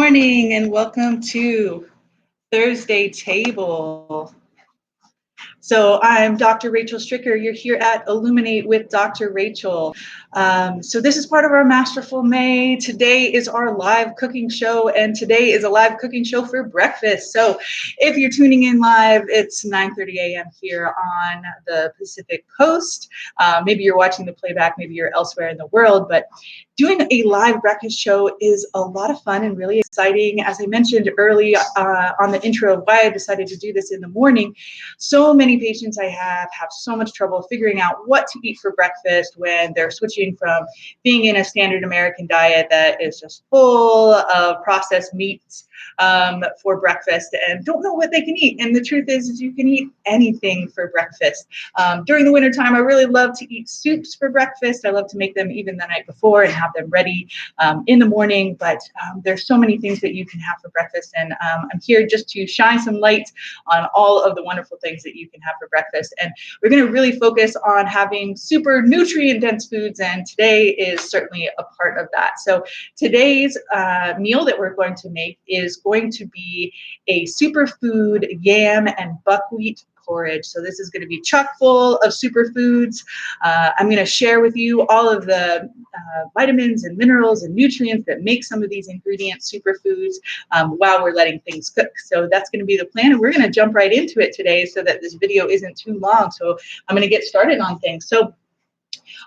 morning and welcome to Thursday Table. So I'm Dr. Rachel Stricker. You're here at Illuminate with Dr. Rachel. So this is part of our Masterful May. Today is our live cooking show, and today is a live cooking show for breakfast. So if you're tuning in live, it's 9:30 a.m. here on the Pacific Coast. Maybe you're watching the playback, maybe you're elsewhere in the world, but doing a live breakfast show is a lot of fun and really exciting. As I mentioned early on the intro of why I decided to do this in the morning, so many patients I have so much trouble figuring out what to eat for breakfast when they're switching from being in a standard American diet that is just full of processed meats for breakfast and don't know what they can eat. And the truth is you can eat anything for breakfast. During the wintertime, I really love to eat soups for breakfast. I love to make them even the night before and have them ready in the morning. But there's so many things that you can have for breakfast. And I'm here just to shine some light on all of the wonderful things that you can have for breakfast. And we're going to really focus on having super nutrient dense foods. And today is certainly a part of that. So today's meal that we're going to make is going to be a superfood yam and buckwheat porridge. So this is going to be chock full of superfoods. I'm going to share with you all of the vitamins and minerals and nutrients that make some of these ingredients superfoods while we're letting things cook. So that's going to be the plan, and we're going to jump right into it today so that this video isn't too long. So I'm going to get started on things. So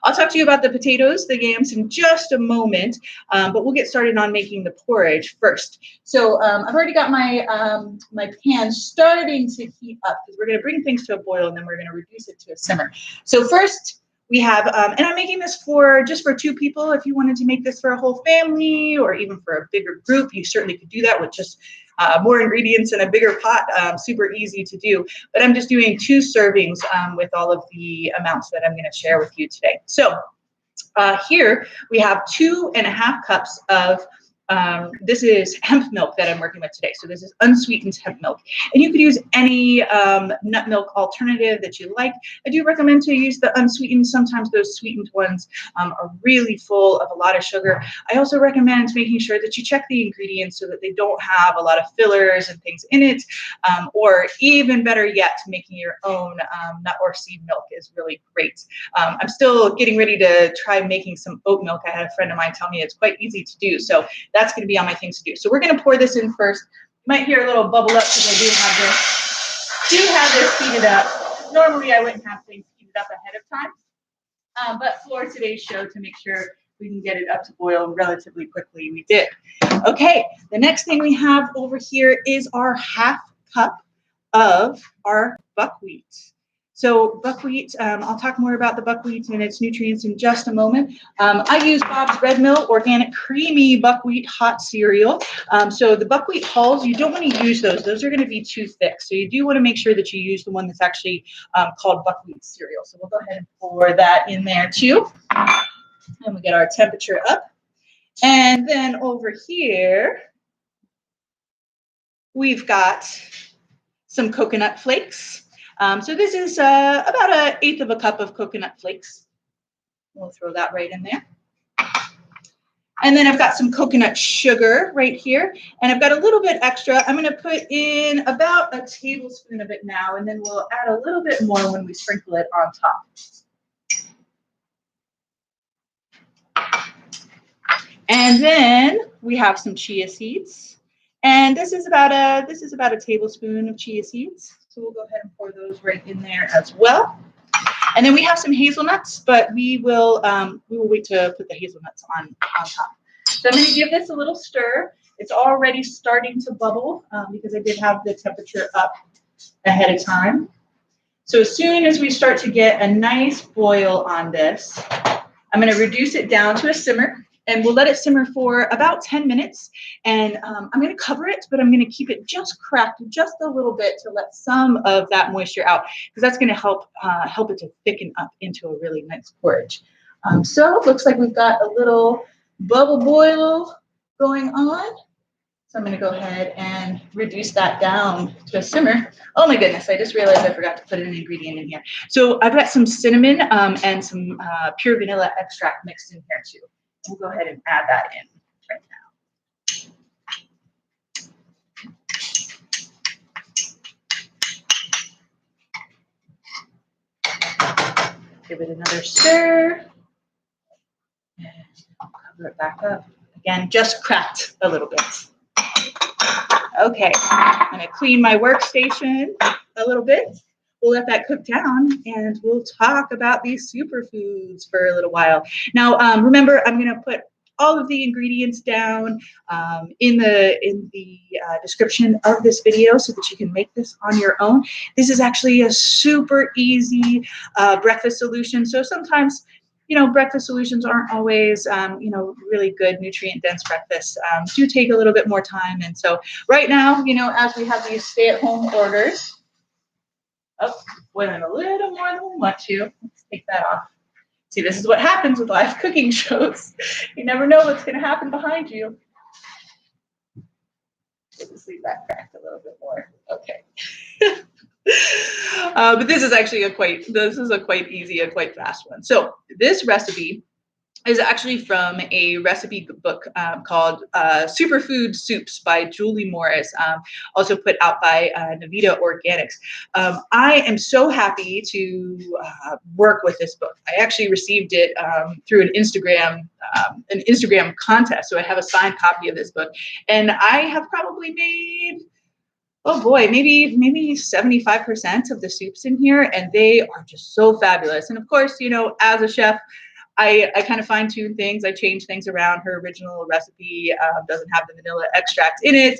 I'll talk to you about the potatoes, the yams in just a moment, but we'll get started on making the porridge first. So I've already got my my pan starting to heat up because we're going to bring things to a boil and then we're going to reduce it to a simmer. So first we have, and I'm making this just for two people. If you wanted to make this for a whole family or even for a bigger group, you certainly could do that with just more ingredients in a bigger pot, super easy to do. But I'm just doing 2 servings with all of the amounts that I'm going to share with you today. So here we have 2.5 cups of, this is hemp milk that I'm working with today. So this is unsweetened hemp milk. And you could use any nut milk alternative that you like. I do recommend to use the unsweetened. Sometimes those sweetened ones are really full of a lot of sugar. I also recommend making sure that you check the ingredients so that they don't have a lot of fillers and things in it. Or even better yet, making your own nut or seed milk is really great. I'm still getting ready to try making some oat milk. I had a friend of mine tell me it's quite easy to do. So that's going to be on my things to do. So we're going to pour this in first. You might hear a little bubble up because I do have this heated up. Normally I wouldn't have things heated up ahead of time, but for today's show, to make sure we can get it up to boil relatively quickly, we did. Okay, the next thing we have over here is our 1/2 cup of our buckwheat. So buckwheat, I'll talk more about the buckwheat and its nutrients in just a moment. I use Bob's Red Mill Organic Creamy Buckwheat Hot Cereal. So the buckwheat hulls, you don't want to use those. Those are going to be too thick. So you do want to make sure that you use the one that's actually called buckwheat cereal. So we'll go ahead and pour that in there too. And we get our temperature up. And then over here, we've got some coconut flakes. So this is about 1/8 cup of coconut flakes. We'll throw that right in there. And then I've got some coconut sugar right here. And I've got a little bit extra. I'm going to put in about a tablespoon of it now, and then we'll add a little bit more when we sprinkle it on top. And then we have some chia seeds. And this is about a tablespoon of chia seeds. So we'll go ahead and pour those right in there as well. And then we have some hazelnuts, but we will wait to put the hazelnuts on top. So I'm going to give this a little stir. It's already starting to bubble because I did have the temperature up ahead of time. So as soon as we start to get a nice boil on this, I'm going to reduce it down to a simmer. And we'll let it simmer for about 10 minutes. And I'm going to cover it, but I'm going to keep it just cracked just a little bit to let some of that moisture out, because that's going to help it to thicken up into a really nice porridge. So it looks like we've got a little bubble boil going on. So I'm going to go ahead and reduce that down to a simmer. Oh my goodness, I just realized I forgot to put an ingredient in here. So I've got some cinnamon and some pure vanilla extract mixed in here too. We'll go ahead and add that in right now. give it another stir. And I'll cover it back up. Again, just cracked a little bit. Okay, I'm gonna clean my workstation a little bit. We'll let that cook down and we'll talk about these superfoods for a little while. Now, remember, I'm gonna put all of the ingredients down in the description of this video so that you can make this on your own. This is actually a super easy breakfast solution. So sometimes, you know, breakfast solutions aren't always, you know, really good nutrient-dense breakfasts. Do take a little bit more time. And so right now, you know, as we have these stay-at-home orders, oh, went in a little more than we want to. Let's take that off. See, this is what happens with live cooking shows. You never know what's going to happen behind you. Let's leave that cracked a little bit more. Okay. But this is actually a quite easy, a quite fast one. So this recipe is actually from a recipe book called Superfood Soups by Julie Morris, also put out by Navita Organics. I am so happy to work with this book. I actually received it through an Instagram contest, so I have a signed copy of this book, and I have probably made, oh boy, maybe 75% of the soups in here, and they are just so fabulous. And of course, you know, as a chef, I kind of fine tune things. I change things around. Her original recipe doesn't have the vanilla extract in it,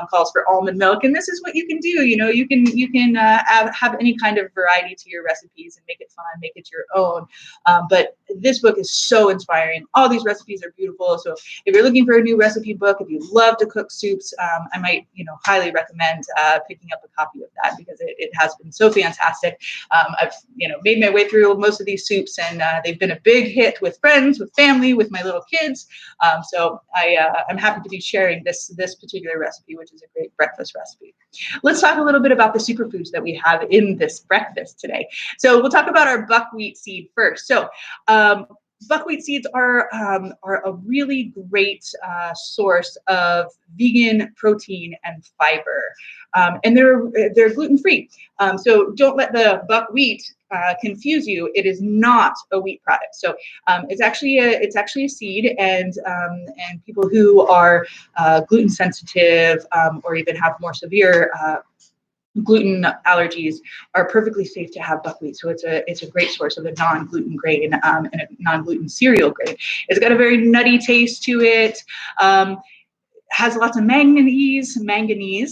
calls for almond milk. And this is what you can do. You know, you can have any kind of variety to your recipes and make it fun, make it your own. But this book is so inspiring. All these recipes are beautiful. So if you're looking for a new recipe book, if you love to cook soups, I might, you know, highly recommend picking up a copy of that because it has been so fantastic. I've, you know, made my way through most of these soups, and they've been a big hit with friends, with family, with my little kids. So I'm happy to be sharing this particular recipe, which is a great breakfast recipe. Let's talk a little bit about the superfoods that we have in this breakfast today. So we'll talk about our buckwheat seed first. So buckwheat seeds are a really great source of vegan protein and fiber, and they're gluten-free. So don't let the buckwheat confuse you. It is not a wheat product. So it's actually a seed, and people who are gluten sensitive or even have more severe gluten allergies are perfectly safe to have buckwheat. So it's a great source of a non-gluten grain and a non-gluten cereal grain. It's got a very nutty taste to it. Has lots of manganese,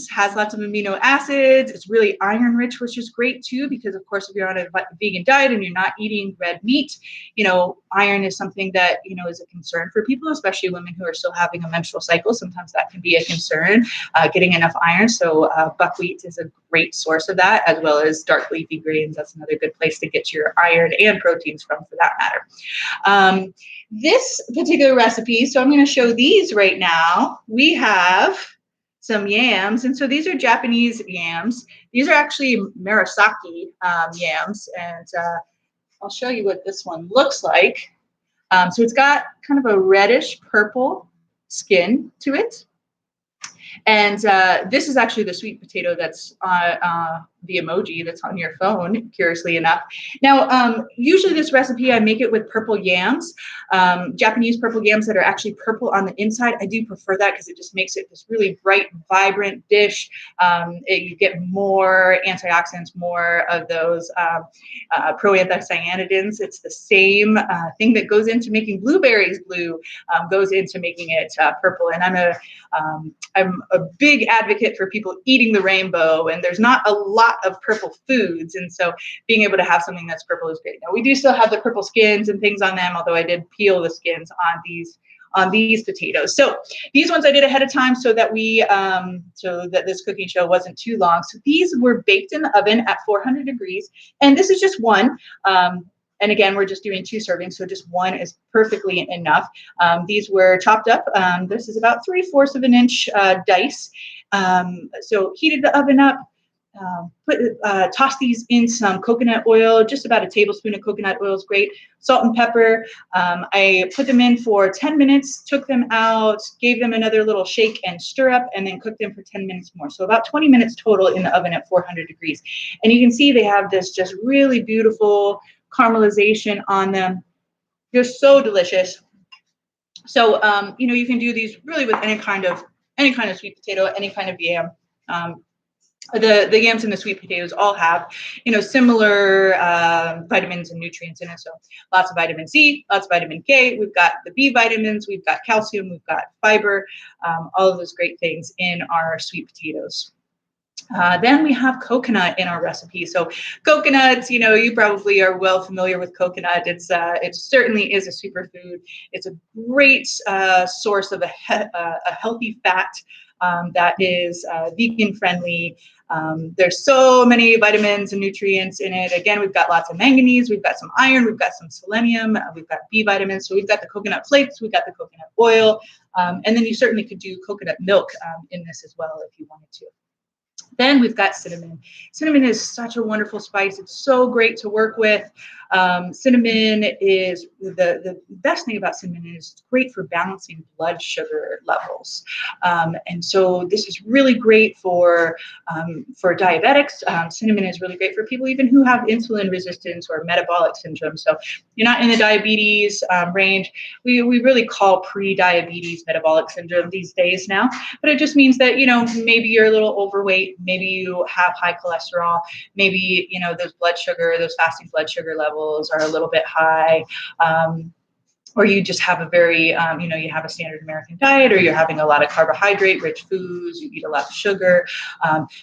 has lots of amino acids. It's really iron rich, which is great too, because of course, if you're on a vegan diet and you're not eating red meat, you know, iron is something that, you know, is a concern for people, especially women who are still having a menstrual cycle. Sometimes that can be a concern, getting enough iron. So buckwheat is a great source of that, as well as dark leafy greens. That's another good place to get your iron and proteins from, for that matter. This particular recipe, so I'm going to show these right now. We have some yams, and so these are Japanese yams. These are actually Murasaki yams, and I'll show you what this one looks like. So it's got kind of a reddish purple skin to it. And this is actually the sweet potato that's the emoji that's on your phone, curiously enough. Now, usually this recipe, I make it with purple yams, Japanese purple yams that are actually purple on the inside. I do prefer that because it just makes it this really bright, vibrant dish. You get more antioxidants, more of those proanthocyanidins. It's the same thing that goes into making blueberries blue, goes into making it purple. And I'm a big advocate for people eating the rainbow, and there's not a lot of purple foods, and so being able to have something that's purple is great. Now we do still have the purple skins and things on them, although I did peel the skins on these potatoes. So these ones I did ahead of time so that this cooking show wasn't too long. So these were baked in the oven at 400 degrees, and this is just one. And again, we're just doing 2 servings, so just one is perfectly enough. These were chopped up. This is about 3/4 of an inch dice. So heated the oven up. Toss these in some coconut oil. Just about a tablespoon of coconut oil is great. Salt and pepper. I put them in for 10 minutes, took them out, gave them another little shake and stir up, and then cooked them for 10 minutes more. So about 20 minutes total in the oven at 400 degrees. And you can see they have this just really beautiful caramelization on them. They're so delicious. So, you know, you can do these really with any kind of sweet potato, any kind of yam. The yams and the sweet potatoes all have, you know, similar vitamins and nutrients in it. So lots of vitamin C, lots of vitamin K. We've got the B vitamins, we've got calcium, we've got fiber, all of those great things in our sweet potatoes. Then we have coconut in our recipe. So coconuts, you know, you probably are well familiar with coconut. It certainly is a superfood. It's a great source of a healthy fat that is vegan friendly. There's so many vitamins and nutrients in it. Again, we've got lots of manganese, we've got some iron, we've got some selenium, we've got B vitamins. So we've got the coconut flakes, we've got the coconut oil, and then you certainly could do coconut milk in this as well if you wanted to. Then we've got cinnamon. Cinnamon is such a wonderful spice. It's so great to work with. Cinnamon is the best thing about cinnamon is it's great for balancing blood sugar levels. And so this is really great for diabetics. Cinnamon is really great for people even who have insulin resistance or metabolic syndrome. So you're not in the diabetes range. We really call pre-diabetes metabolic syndrome these days now, but it just means that, you know, maybe you're a little overweight, maybe you have high cholesterol, maybe, you know, those fasting blood sugar levels are a little bit high, or you just have a very, you know, you have a standard American diet, or you're having a lot of carbohydrate-rich foods, you eat a lot of sugar.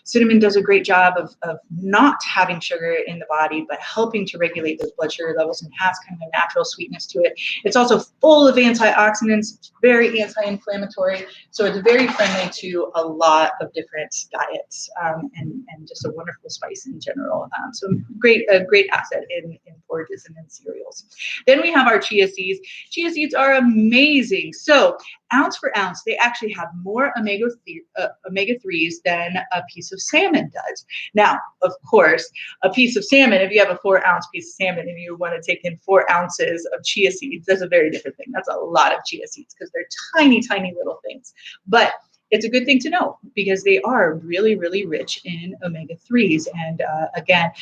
Cinnamon does a great job of not having sugar in the body, but helping to regulate those blood sugar levels and has kind of a natural sweetness to it. It's also full of antioxidants. It's very anti-inflammatory, so it's very friendly to a lot of different diets, and just a wonderful spice in general. So a great asset in porridges and in cereals. Then we have our chia seeds. Chia seeds are amazing. So ounce for ounce, they actually have more omega-3s than a piece of salmon does. Now, of course, a piece of salmon, if you have a 4-ounce piece of salmon and you want to take in 4 ounces of chia seeds, that's a very different thing. That's a lot of chia seeds because they're tiny, tiny little things. But it's a good thing to know because they are really, really rich in omega-3s. And again,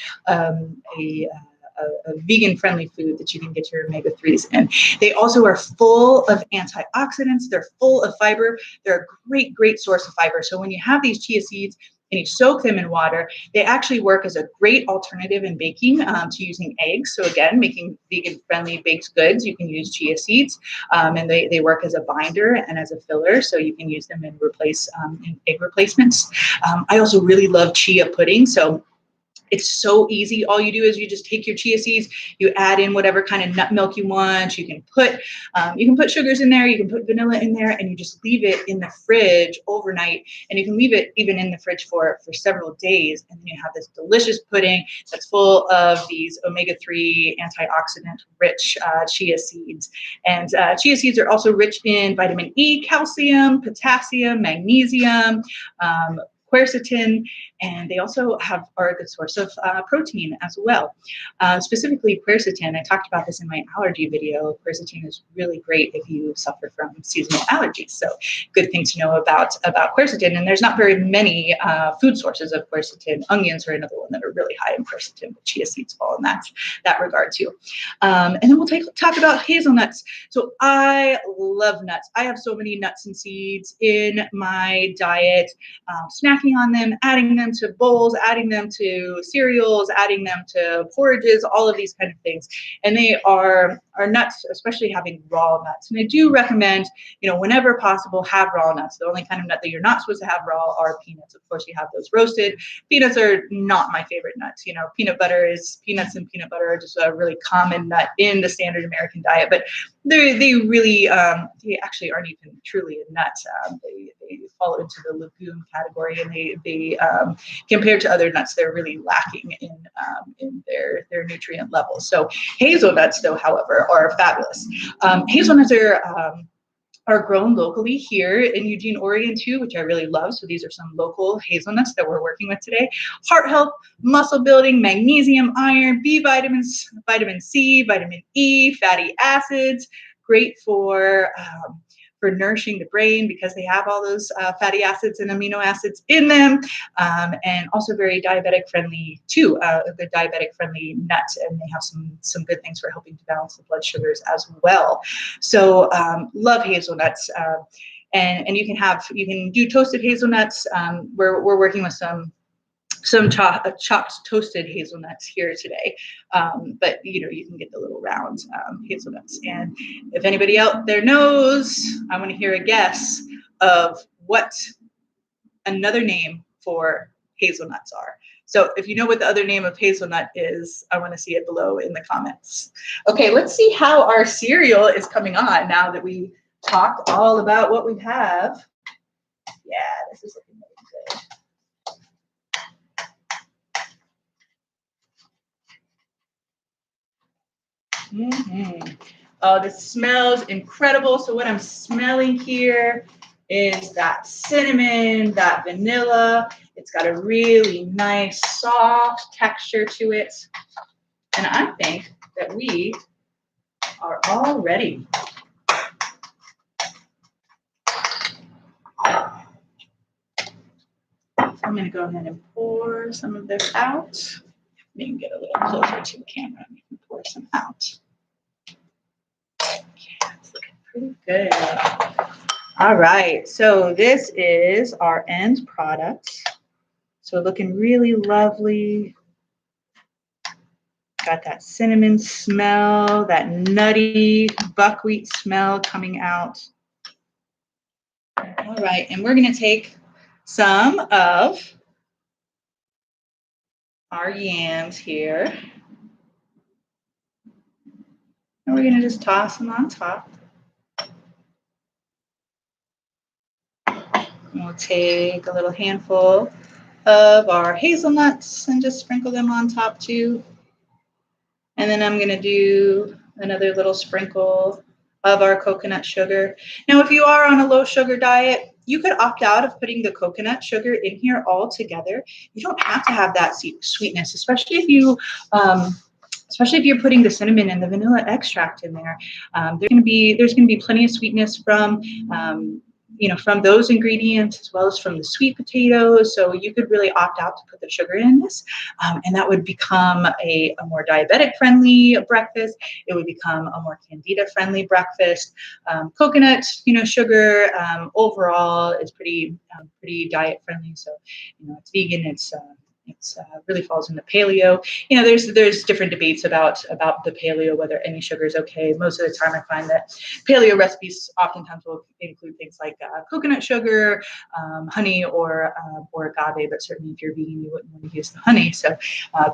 a vegan-friendly food that you can get your omega-3s in. They also are full of antioxidants. They're full of fiber. They're a great, great source of fiber. So when you have these chia seeds and you soak them in water, they actually work as a great alternative in baking to using eggs. So again, making vegan-friendly baked goods, you can use chia seeds, and they work as a binder and as a filler. So you can use them in egg replacements. I also really love chia pudding. So it's so easy. All you do is you just take your chia seeds, you add in whatever kind of nut milk you want. You can put sugars in there, you can put vanilla in there, and you just leave it in the fridge overnight. And you can leave it even in the fridge for several days. And then you have this delicious pudding that's full of these omega-3 antioxidant-rich chia seeds. And chia seeds are also rich in vitamin E, calcium, potassium, magnesium, quercetin, and they also are a good source of protein as well. Specifically quercetin, I talked about this in my allergy video. Quercetin is really great if you suffer from seasonal allergies. So good thing to know about quercetin. And there's not very many food sources of quercetin. Onions are another one that are really high in quercetin, but chia seeds fall in that regard too. And then we'll talk about hazelnuts. So I love nuts. I have so many nuts and seeds in my diet, snacking on them, adding them to bowls, adding them to cereals, adding them to porridges, all of these kind of things. And they are nuts, especially having raw nuts. And I do recommend, whenever possible, have raw nuts. The only kind of nut that you're not supposed to have raw are peanuts. Of course, you have those roasted. Peanuts are not my favorite nuts. Peanuts and peanut butter are just a really common nut in the standard American diet, but they actually aren't even truly a nut. They fall into the legume category, and they compared to other nuts, they're really lacking in their nutrient levels. So hazelnuts, though, however, are fabulous. Hazelnuts are grown locally here in Eugene, Oregon, too, which I really love. So these are some local hazelnuts that we're working with today. Heart health, muscle building, magnesium, iron, B vitamins, vitamin C, vitamin E, fatty acids. Great for nourishing the brain because they have all those fatty acids and amino acids in them, and also very diabetic friendly too. The diabetic friendly nut, and they have some good things for helping to balance the blood sugars as well. So love hazelnuts, and you can do toasted hazelnuts. We're working with some chopped toasted hazelnuts here today, but you can get the little round hazelnuts. And if anybody out there knows, I want to hear a guess of what another name for hazelnuts are. So if you know what the other name of hazelnut is, I want to see it below in the comments. Okay, let's see how our cereal is coming on now that we talked all about what we have. Yeah, this is looking really good. Oh, this smells incredible. So what I'm smelling here is that cinnamon, that vanilla. It's got a really nice, soft texture to it. And I think that we are all ready. So I'm going to go ahead and pour some of this out. You can get a little closer to the camera and you can pour some out. Yeah, it's looking pretty good. All right, so this is our end product. So looking really lovely. Got that cinnamon smell, that nutty buckwheat smell coming out. All right, and we're going to take some of our yams here. And we're going to just toss them on top. And we'll take a little handful of our hazelnuts and just sprinkle them on top too. And then I'm going to do another little sprinkle of our coconut sugar. Now, if you are on a low sugar diet, you could opt out of putting the coconut sugar in here all together. You don't have to have that sweetness, especially if you're putting the cinnamon and the vanilla extract in there. There's going to be plenty of sweetness from from those ingredients as well as from the sweet potatoes. So you could really opt out to put the sugar in this, and that would become a more diabetic friendly breakfast. It would become a more candida friendly breakfast. Coconut, sugar overall is pretty diet friendly. So it's vegan. It's really falls into paleo. There's different debates about the paleo, whether any sugar is okay. Most of the time I find that paleo recipes oftentimes will include things like coconut sugar, honey, or agave, but certainly if you're vegan, you wouldn't want to use the honey. So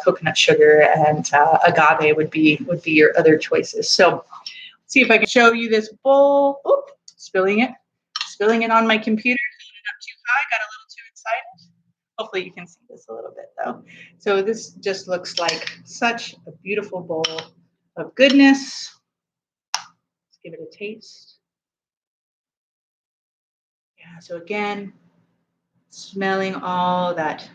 coconut sugar and agave would be your other choices. So let's see if I can show you this bowl. Oop, spilling it on my computer. Filling it up too high, got a little too excited. Hopefully you can see this a little bit though. So this just looks like such a beautiful bowl of goodness. Let's give it a taste. Yeah, so again, smelling all that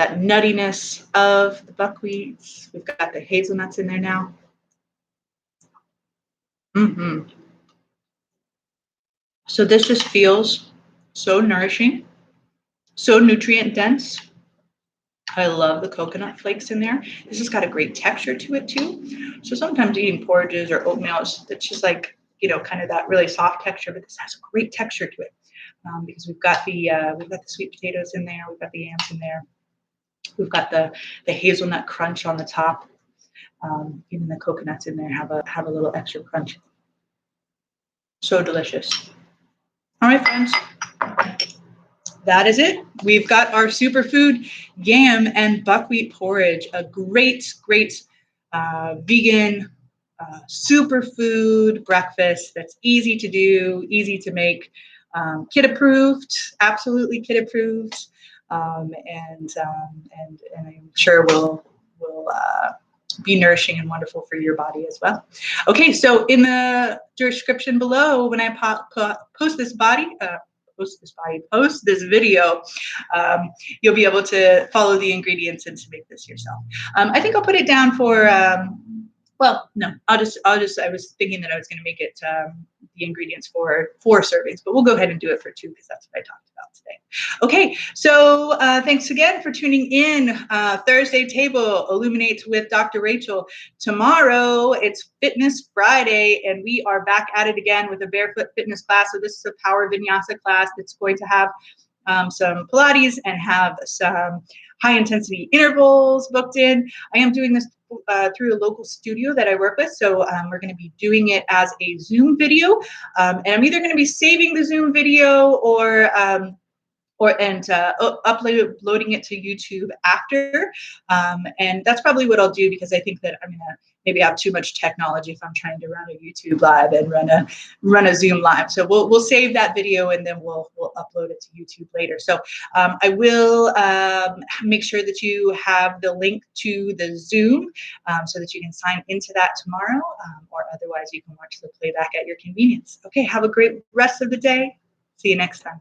nuttiness of the buckwheats. We've got the hazelnuts in there now. So this just feels so nourishing, so nutrient dense. I love the coconut flakes in there. This has got a great texture to it too. So sometimes eating porridges or oatmeals, it's just like, kind of that really soft texture, but this has a great texture to it because we've got the sweet potatoes in there, we've got the yams in there, we've got the hazelnut crunch on the top. Even the coconuts in there have a little extra crunch. So delicious. All right, friends. That is it. We've got our Superfood Yam and Buckwheat Porridge, a great vegan superfood breakfast that's easy to do, easy to make, kid approved, absolutely kid approved, and I'm sure will be nourishing and wonderful for your body as well. Okay, so in the description below, when I post this video, you'll be able to follow the ingredients and to make this yourself. I think I'll put it down for, well, no, I was thinking that I was going to make it the ingredients for 4 servings, but we'll go ahead and do it for 2 because that's what I talked about today. Okay, so thanks again for tuning in. Thursday Table Illuminates with Dr. Rachel. Tomorrow it's Fitness Friday, and we are back at it again with a barefoot fitness class. So this is a power vinyasa class that's going to have some Pilates and have some high intensity intervals booked in. I am doing this through a local studio that I work with. So we're going to be doing it as a Zoom video. And I'm either going to be saving the Zoom video or uploading it to YouTube after. And that's probably what I'll do, because I think that I'm gonna maybe have too much technology if I'm trying to run a YouTube live and run a Zoom live. So we'll save that video and then we'll upload it to YouTube later. So I will make sure that you have the link to the Zoom so that you can sign into that tomorrow, or otherwise you can watch the playback at your convenience. Okay, have a great rest of the day. See you next time.